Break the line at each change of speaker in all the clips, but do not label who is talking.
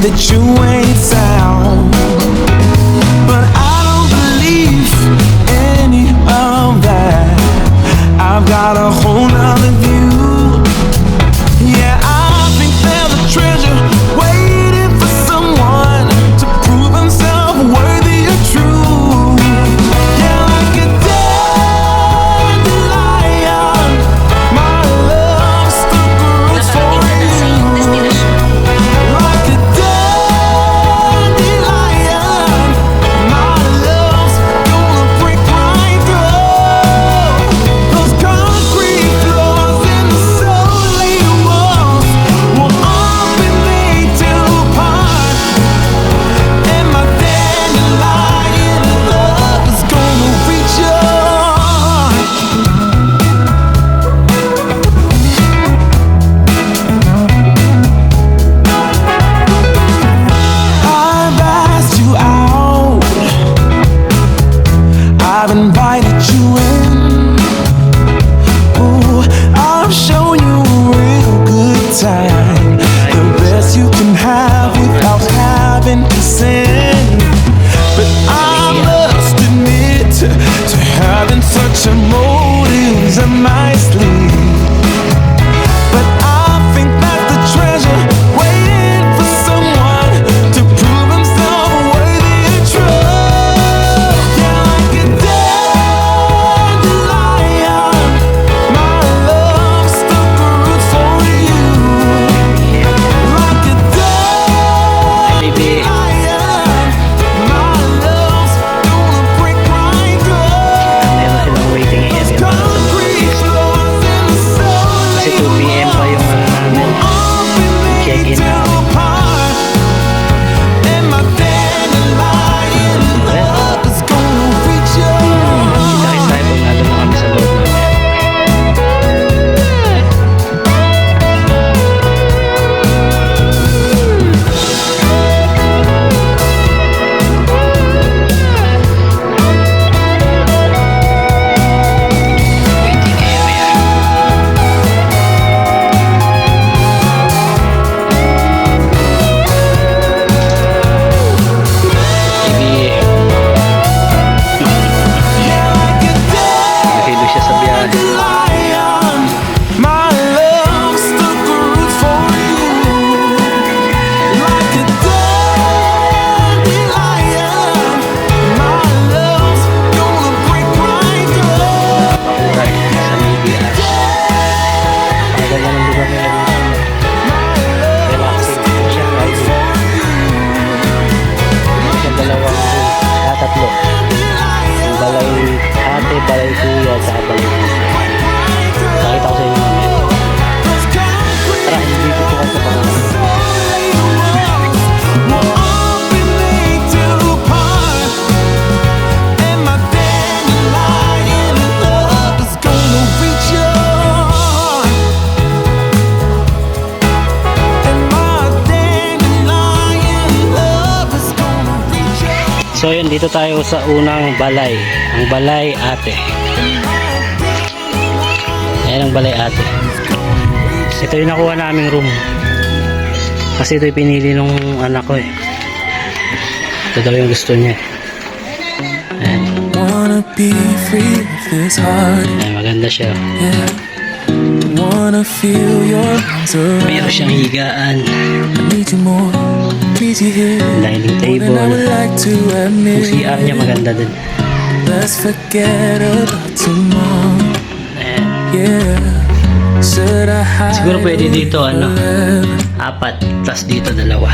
that you ain't sound. But I don't believe any of that. I've got a whole nother view. Yeah, I think there's a treasure waiting for someone to prove himself worthy or true. Yeah, like a dandelion, my love still grows for you. Like a dandelion, my love's gonna break right through those concrete floors and the solid walls. Will all be made to part, and my dandelion love is gonna reach your heart. I've asked you out, I've invited you in. Ooh, I've shown you a real good time, the best you can have without having to sin. But I must admit to having such a motives up my sleeve. But I think that the treasure waiting for someone to prove himself worthy and true. Yeah, like a dandelion, my love still grows for you. Like a dandelion, my love's gonna break right through
Meron silang waiting area para sa mga
concrete floors and the
kasi
solid
2 PM pa yung namin. Check-in namin. Kita-kits tayo kung nandun na kami sa loob namin. Waiting area. Maybe nahilo siya sa biyahe. Right, sa Maybe-Ash. Ang ganda ng lugar nila dito. Relaxing po siya. Meron siya dalawang room. Tatlo. Yung balay ate, balay kuya, at balay kuya. Nakita ko sa inyo mamaya. Tara, hindi ko po kayo sa pangalan. So yun, dito tayo sa unang balay. Ang balay ate. Ayan ang balay ate. Ito yung nakuha naming room. Kasi ito yung pinili nung anak ko eh. Ito daw yung gusto niya. Ayan.
Wanna be free of this heart,
Ayan, maganda siya.
yeah. Wanna feel your arms
Meron
around.
siyang higaan.
I need you more, need you here,
Dining
more than I
table.
would like to
Yung
admit.
CR niya maganda din.
Let's forget about tomorrow,
Ayan.
yeah. Should I hide
Siguro pwede dito ano,
forever?
4 plus dito 2.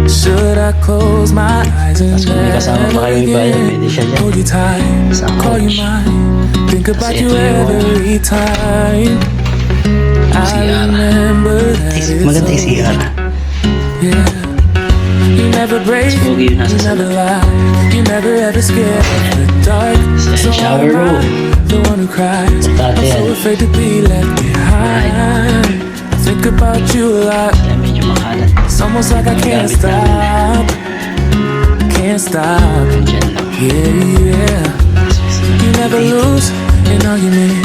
Should I close my eyes and
Tapos kung may kasama pa kayong iba, pwede siya dyan.
hold you tight,
Sa
call you
couch.
mine, think about
Kasi
you
ito yung
every time. I
CR.
remember that it's
Maganda yung CR.
yeah. You never break,
Pogi yung nasa
you never
salon.
lie, you never ever scared of the dark.
Sa
So
shower
am I,
room.
the one who cries.
Dati
I'm so
yan.
afraid to be left behind. I think about you a lot.
Kaya medyo makalat.
It's almost like I can't
Gamit namin.
stop. Can't stop.
Diyan lang.
Yeah, yeah. You never lose an argument.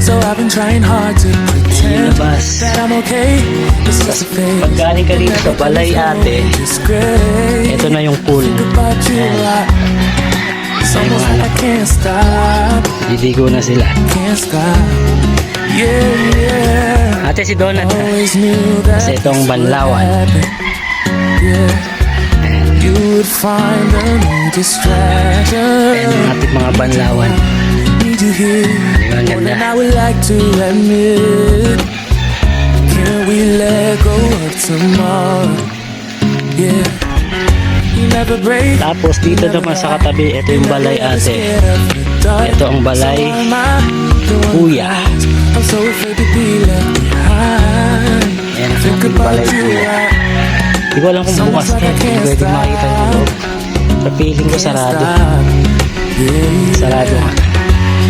So I've been trying hard to pretend
labas.
that I'm okay. It's just a phase.
Pag galing ka dito sa balay ate,
It's great.
ito na yung pool.
About you, it's almost like I can't stop.
Lidigo na sila.
Can't stop. Yeah, yeah.
Ate si Donat.
Always knew that
Kasi itong Banlawan.
yeah. You would find a new distraction.
Ayan yung ating mga Banlawan.
Need you here
Di ba ang
more than
ganda?
I would like to admit. Can we let go of tomorrow? Yeah. You never break.
Tapos dito naman sa katabi, ito yung balay ate. Ito ang balay kuya.
I'm so afraid to be left behind.
Ayan ang
Think
ating
about
balay
you.
kuya. Hindi ko alam kung bukas na. Hindi pwede makita yung loob. Sa feeling ko sarado. Sarado nga.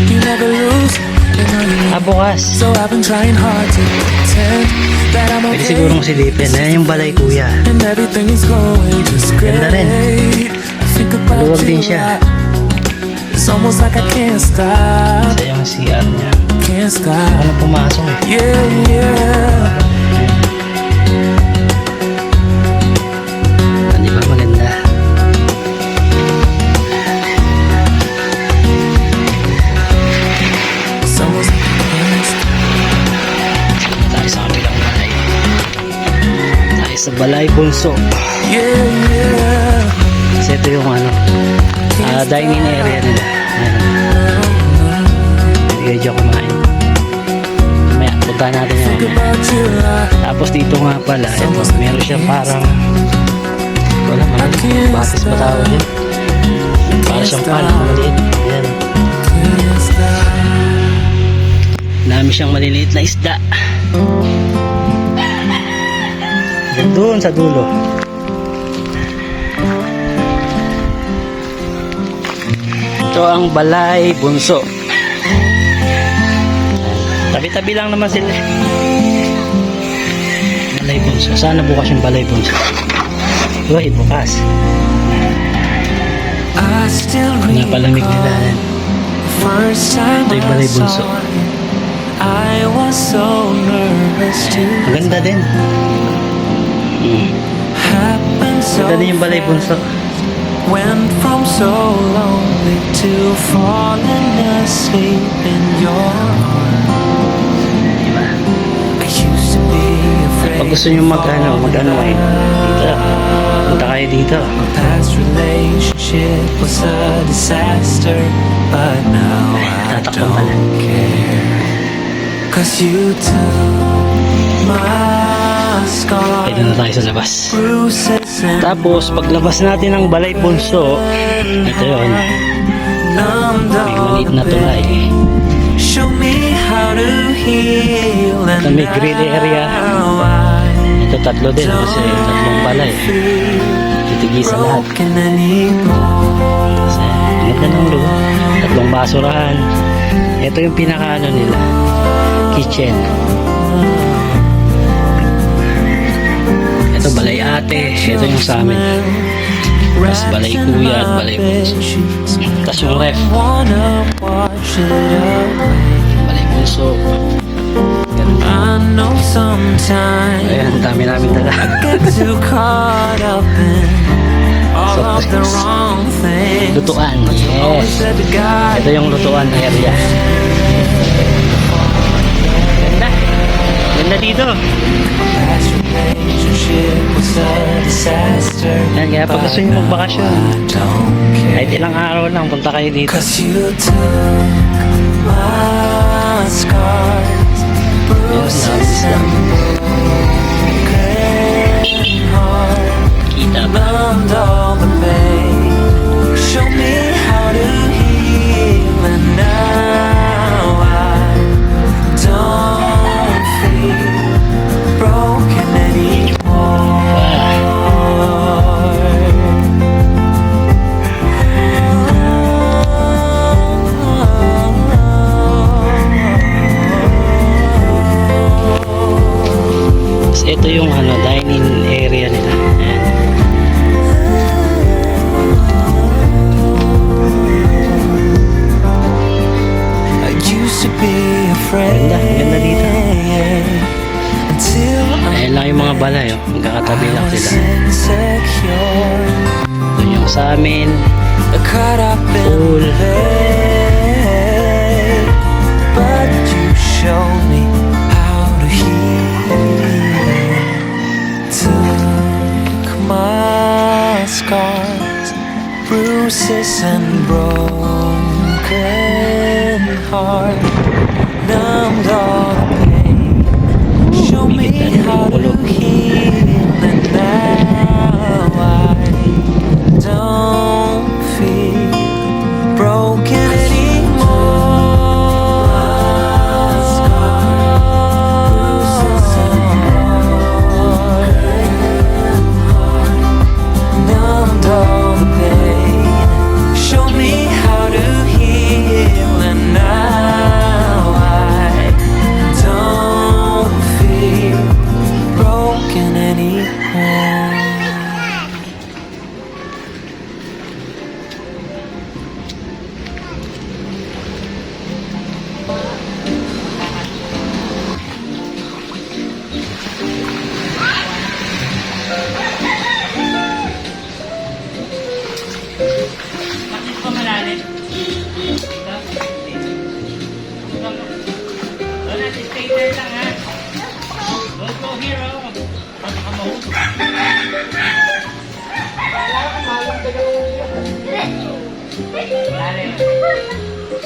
You never lose. You know you
Ah, bukas.
So I've been trying hard to pretend that I'm
Pwede
okay.
sigurong silipin. Ayan yung balay kuya.
And everything is going just great.
Ganda rin.
I think about
Maluwag
you
din siya.
a lot. It's almost like I can't stop.
Sa yung CR niya.
Can't stop.
Ano pumasok eh.
Yeah, yeah.
Ah, di ba maganda?
It's almost like I can't stop.
Tayo sa kabilang balay. Tayo sa balay bunso.
Yeah, yeah.
Kasi ito yung ano, dining area nila. Ayan. Hindi kayo dyan kumain. Mamaya, punta natin yung
Think about you a lot.
tapos dito nga pala, ito, meron siya parang wala man, batis ba tawag yun? Parang siyang pan, maliit. Ayan.
Can't stop.
Dami siyang maliliit na isda. Yan doon sa dulo. Ito ang balay bunso. Tabi-tabi lang naman sila. Balay bunso. Sana bukas yung balay bunso. Uy, bukas.
I still
Napalamig nila.
recall first time
Ito yung
I
balay bunso.
saw you. I was so nervous to
Maganda din.
happen so
Maganda din yung balay bunso.
Went from so lonely to falling asleep in your arms.
Diba?
I used to be afraid.
Pag gusto nyo mag-ano eh. Dito. Punta kayo dito.
My past relationship was a disaster, but now I
Tatakbo pala.
don't care. 'Cause you took my scars,
Pwede na tayo sa labas.
bruises and
Tapos, paglabas natin ng balay bunso, ito yun.
numbed
May maliit na
all the
tulay.
pain. Show me how to heal,
Ito
and
may grill area.
now I
Ito tatlo din kasi tatlong balay. Titigi sa lahat.
broken anymore.
Kasi ang ganda ng lugar. Tatlong basurahan. Ito yung pinakaano nila. Kitchen. Ito balay ate. Ito yung sa amin. Tapos balay kuya at balay bunso. Tapos yung ref. Balay bunso. Ganun.
I know sometimes
Ayan, ang dami namin dala.
get too caught up in all of
Soft
the
drinks.
wrong things.
Lutuan.
Always
Yes.
said to God,
Ito yung lutuan area. Ganda. Ganda dito.
past relationship was a disaster.
Yan, kaya pag gusto nyo magbakasyon,
Don't
kahit
care.
ilang araw lang, punta kayo dito.
'Cause you took my scars, bruises and broken heart.
Kita ba?
Numbed all the pain. Show me how to heal, and now I don't feel broken anymore.
Tapos ito yung ano, dining area nila. Ayan.
I used to be afraid.
Ganda dito.
Until
Ayan lang yung mga balay, oh. Magkakatabi lang sila.
insecure,
Ito yung sa amin.
caught up in
Cool.
the play. But you showed me how to heal. Took my scars, bruises and broken heart, numbed all the pain. Show me how to heal, and now I don't feel broken anymore. Numbed all the pain. Show me how to heal, and now I don't feel broken anymore.
Bakit pa malalim? Wala, stay there lang ha. Don't go here, oh. Baka mahulog. Malalim.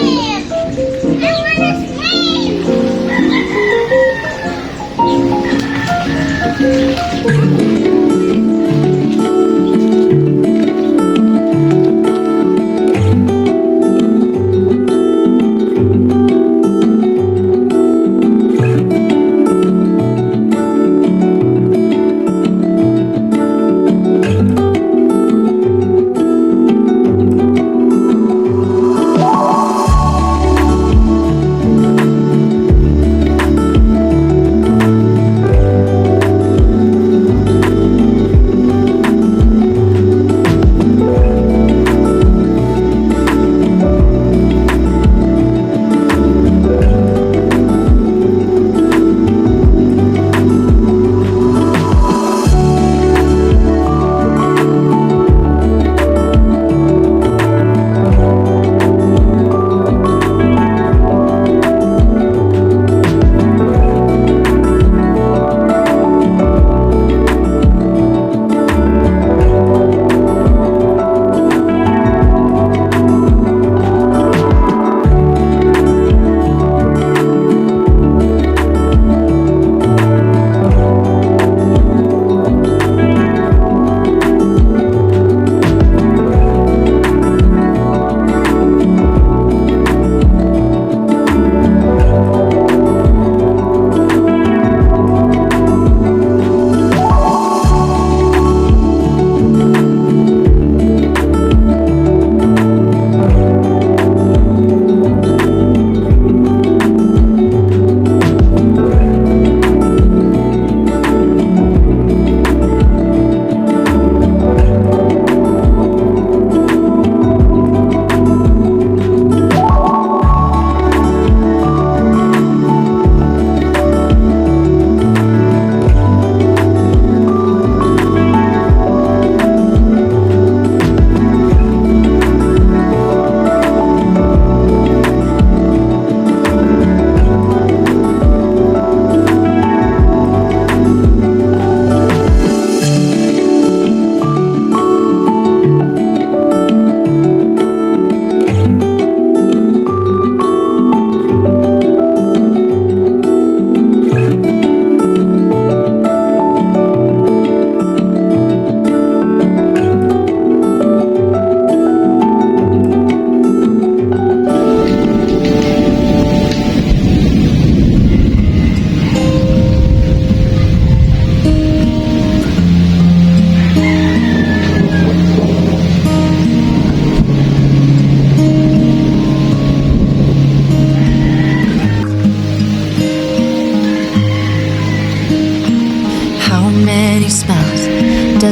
I wanna swim.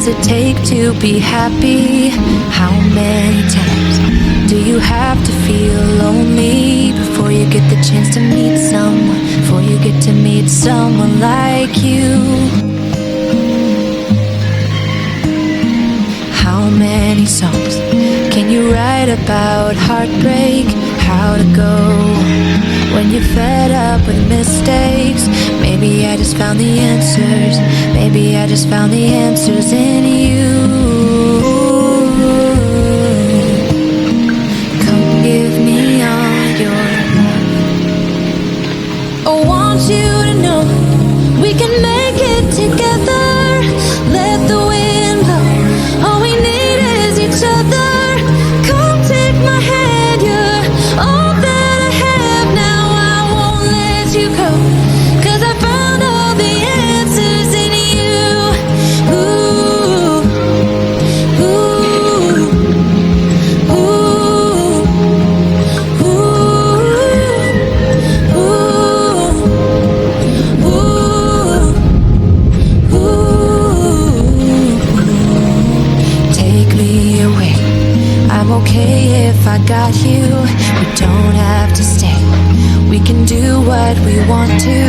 does it take to be happy? How many times do you have to feel lonely before you get the chance to meet someone? Before you get to meet someone like you? How many songs can you write about heartbreak? How to go when you're fed up with mistakes? Maybe I just found the answers. Maybe I just found the answers in you. Come give me all your love. I want you to know we can make it together. Let the wind blow. All we need is each other. Come take my hand, you're all that I have now. I won't let you go, 'cause I found all the answers in you. Ooh, ooh, ooh, ooh, ooh, ooh. Take me away. I'm okay if I got you. We don't have to stay. We can do what we want to.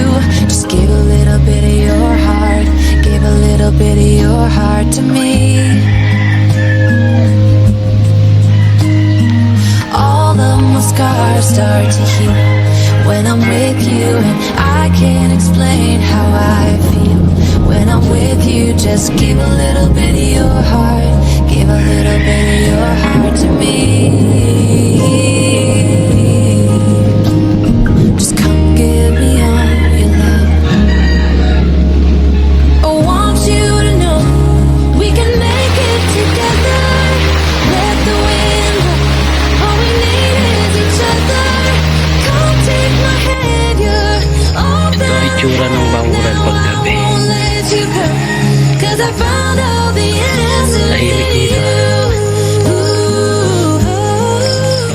Just give a little bit of your heart. Give a little bit of your heart to me. All of my scars start to heal when I'm with you, and I can't explain how I feel when I'm with you. Just give a little bit of your heart. Give a little bit of your heart to me. Just come give me all your love. I want you to know we can make it together. Let the wind blow. All we need is each other. Come take my hand, you're all that I
Itsura ng banguran paggabi.
won't let you go, 'cause I found all the answers
Tahimik
in
dito.
you.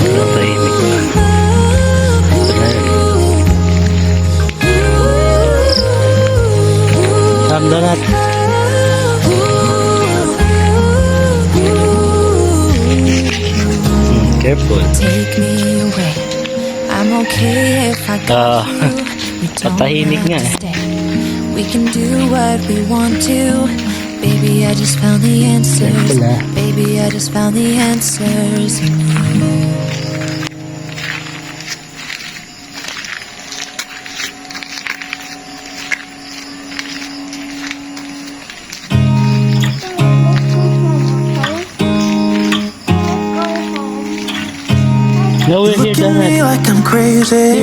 Sobrang tahimik na. Sarap donat. Careful.
Take me away. I'm okay if I got you. We don't
patahimik
have
nga
to
eh.
stay. We can do what we want to. Baby, I just found the answers.
Careful, ah.
Baby, I just found the answers in you.
No, we're
You
here,
look at me
donat.
like I'm crazy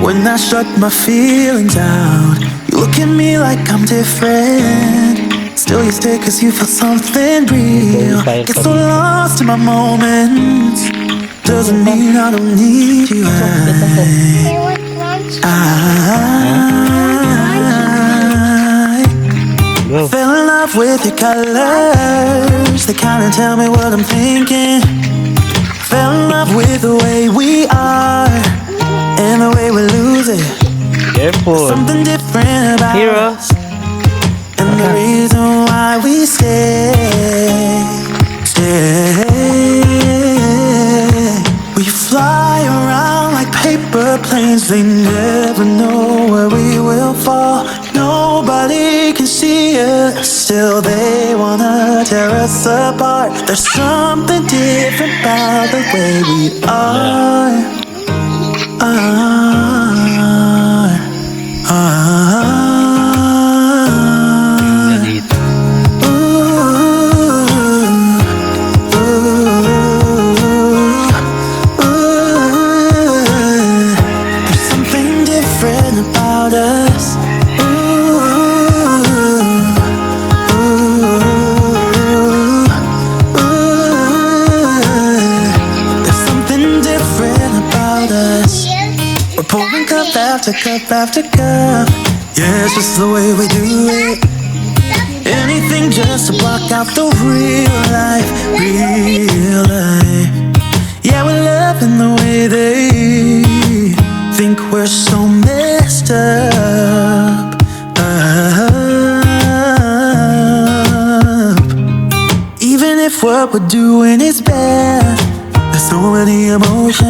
when I shut my feelings out. You look at me like I'm different. Still you stay 'cause you feel something real. Get so lost in my moments. Doesn't mean I don't need you. I
Go.
fell in love with your colors. They kinda tell me what I'm thinking. Fell in love with the way we are and the way we lose it.
Careful.
Something different about
Hero.
us, and the reason why we stay. We fly around like paper planes. They never know where we will fall. Nobody can see us, still they wanna tear us apart. There's something different about the way we are.
Dito.
There's something different about us. There's something different about us. We're pouring cup after cup after cup. Yeah, it's just the way we do it. Anything just to block out the real life, real life. Yeah, we're loving the way they think we're so messed up. what we're doing is bad. There's so many emotions.